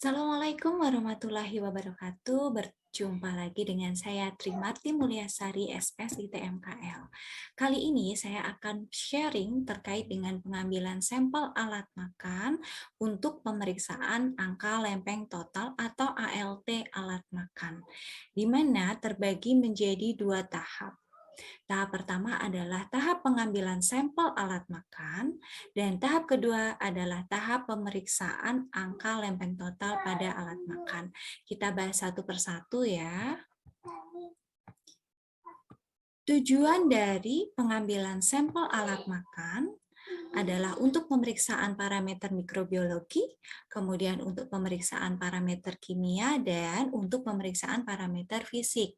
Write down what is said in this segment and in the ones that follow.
Assalamualaikum warahmatullahi wabarakatuh. Berjumpa lagi dengan saya Trimarti Mulyasari, SS ITMKL. Kali ini saya akan sharing terkait dengan pengambilan sampel alat makan untuk pemeriksaan angka lempeng total atau ALT alat makan, di mana terbagi menjadi dua tahap. Tahap pertama adalah tahap pengambilan sampel alat makan, dan tahap kedua adalah tahap pemeriksaan angka lempeng total pada alat makan. Kita bahas satu persatu ya. Tujuan dari pengambilan sampel alat makan adalah untuk pemeriksaan parameter mikrobiologi, kemudian untuk pemeriksaan parameter kimia, dan untuk pemeriksaan parameter fisik.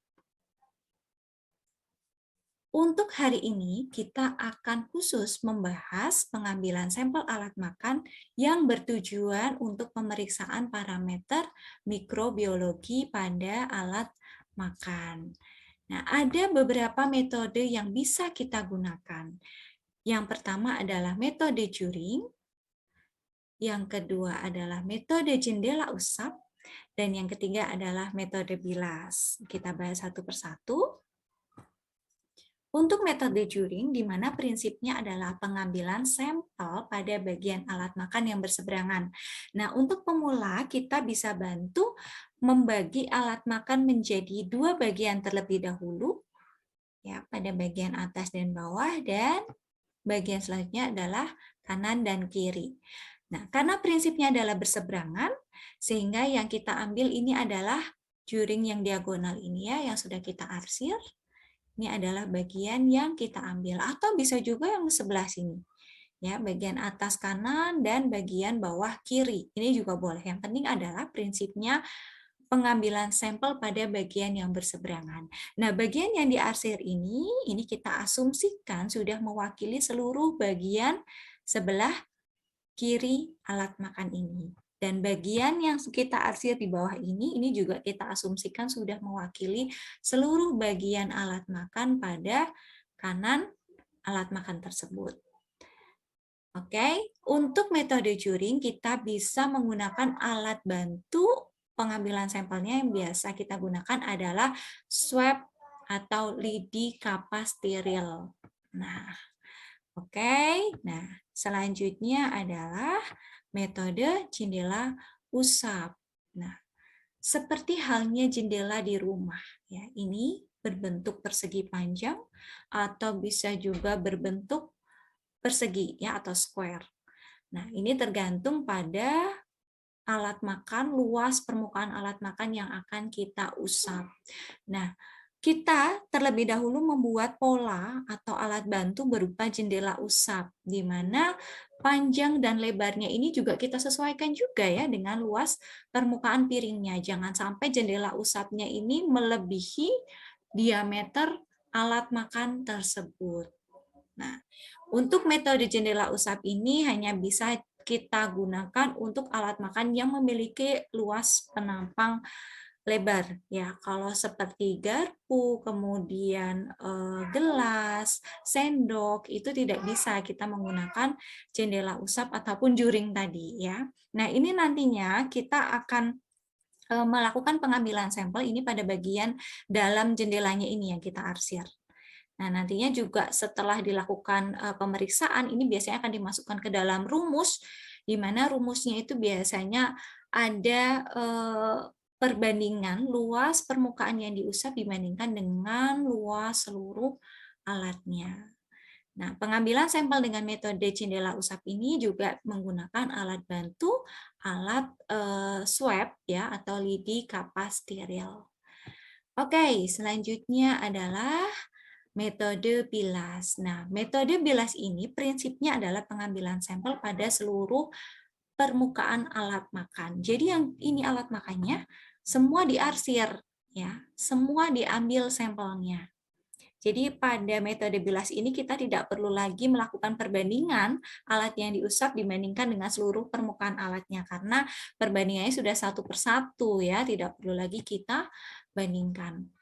Untuk hari ini, kita akan khusus membahas pengambilan sampel alat makan yang bertujuan untuk pemeriksaan parameter mikrobiologi pada alat makan. Nah, ada beberapa metode yang bisa kita gunakan. Yang pertama adalah metode Juring, yang kedua adalah metode jendela usap, dan yang ketiga adalah metode bilas. Kita bahas satu persatu. Untuk metode Juring, di mana prinsipnya adalah pengambilan sampel pada bagian alat makan yang berseberangan. Nah, untuk pemula, kita bisa bantu membagi alat makan menjadi dua bagian terlebih dahulu, ya, pada bagian atas dan bawah, dan bagian selanjutnya adalah kanan dan kiri. Nah, karena prinsipnya adalah berseberangan, sehingga yang kita ambil ini adalah Juring yang diagonal ini ya, yang sudah kita arsir. Ini adalah bagian yang kita ambil, atau bisa juga yang sebelah sini. Ya, bagian atas kanan dan bagian bawah kiri. Ini juga boleh. Yang penting adalah prinsipnya pengambilan sampel pada bagian yang berseberangan. Nah, bagian yang diarsir ini kita asumsikan sudah mewakili seluruh bagian sebelah kiri alat makan ini. Dan bagian yang kita arsir di bawah ini juga kita asumsikan sudah mewakili seluruh bagian alat makan pada kanan alat makan tersebut. Oke, untuk metode Juring kita bisa menggunakan alat bantu pengambilan sampelnya. Yang biasa kita gunakan adalah swab atau lidi kapas steril. Nah, oke. Nah, selanjutnya adalah metode jendela usap. Nah, seperti halnya jendela di rumah, ya, ini berbentuk persegi panjang atau bisa juga berbentuk persegi, ya, atau square. Nah, ini tergantung pada alat makan, luas permukaan alat makan yang akan kita usap. Nah, kita terlebih dahulu membuat pola atau alat bantu berupa jendela usap, di mana panjang dan lebarnya ini juga kita sesuaikan juga ya dengan luas permukaan piringnya. Jangan sampai jendela usapnya ini melebihi diameter alat makan tersebut. Nah, untuk metode jendela usap ini hanya bisa kita gunakan untuk alat makan yang memiliki luas penampang lebar, ya. Kalau seperti garpu, kemudian gelas, sendok, itu tidak bisa kita menggunakan jendela usap ataupun juring tadi, ya. Nah, ini nantinya kita akan melakukan pengambilan sampel ini pada bagian dalam jendelanya ini yang kita arsir. Nah, nantinya juga setelah dilakukan pemeriksaan, ini biasanya akan dimasukkan ke dalam rumus, di mana rumusnya itu biasanya ada perbandingan luas permukaan yang diusap dibandingkan dengan luas seluruh alatnya. Nah, pengambilan sampel dengan metode jendela usap ini juga menggunakan alat bantu, alat swab ya, atau lidi kapas steril. Oke, selanjutnya adalah metode bilas. Nah, metode bilas ini prinsipnya adalah pengambilan sampel pada seluruh permukaan alat makan. Jadi yang ini alat makannya semua diarsir, ya, semua diambil sampelnya. Jadi pada metode bilas ini kita tidak perlu lagi melakukan perbandingan alat yang diusap dibandingkan dengan seluruh permukaan alatnya, karena perbandingannya sudah satu persatu, ya, tidak perlu lagi kita bandingkan.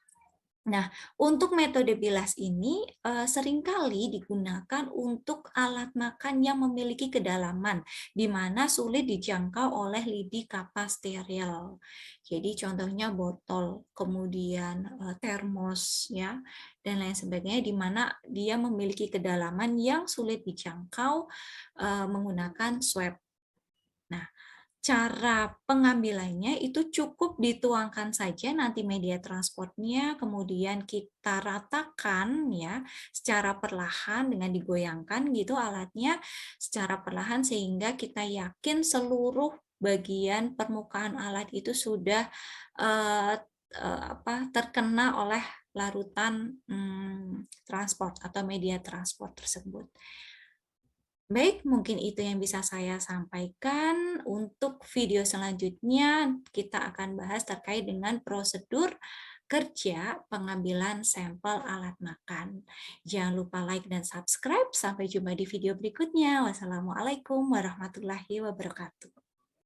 Nah, untuk metode bilas ini seringkali digunakan untuk alat makan yang memiliki kedalaman, di mana sulit dijangkau oleh lidi kapas steril. Jadi contohnya botol, kemudian termos, ya, dan lain sebagainya, di mana dia memiliki kedalaman yang sulit dijangkau menggunakan swab. Nah, cara pengambilannya itu cukup dituangkan saja nanti media transportnya, kemudian kita ratakan ya secara perlahan dengan digoyangkan gitu alatnya secara perlahan sehingga kita yakin seluruh bagian permukaan alat itu sudah eh, terkena oleh larutan transport atau media transport tersebut. Baik, mungkin itu yang bisa saya sampaikan. Untuk video selanjutnya, kita akan bahas terkait dengan prosedur kerja pengambilan sampel alat makan. Jangan lupa like dan subscribe. Sampai jumpa di video berikutnya. Wassalamualaikum warahmatullahi wabarakatuh.